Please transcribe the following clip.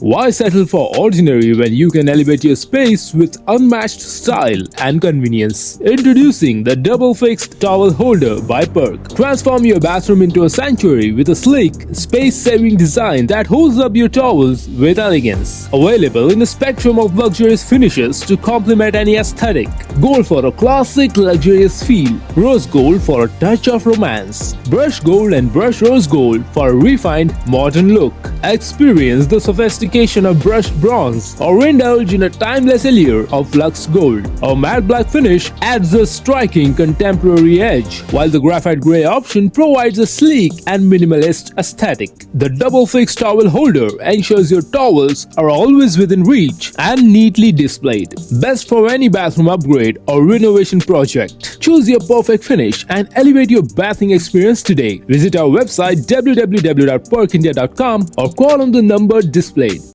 Why settle for ordinary when you can elevate your space with unmatched style and convenience? Introducing the double fixed towel holder by Perk. Transform your bathroom into a sanctuary with a sleek, space-saving design that holds up your towels with elegance. Available in a spectrum of luxurious finishes to complement any aesthetic. Gold for a classic, luxurious feel. Rose gold for a touch of romance. Brush gold and brush rose gold for a refined, modern look. Experience the sophistication of brushed bronze or indulge in a timeless allure of luxe gold. Our matte black finish adds a striking contemporary edge, while the graphite grey option provides a sleek and minimalist aesthetic. The double fixed towel holder ensures your towels are always within reach and neatly displayed. Best for any bathroom upgrade or renovation project. Choose your perfect finish and elevate your bathing experience today. Visit our website www.perkindia.com or call on the number displayed.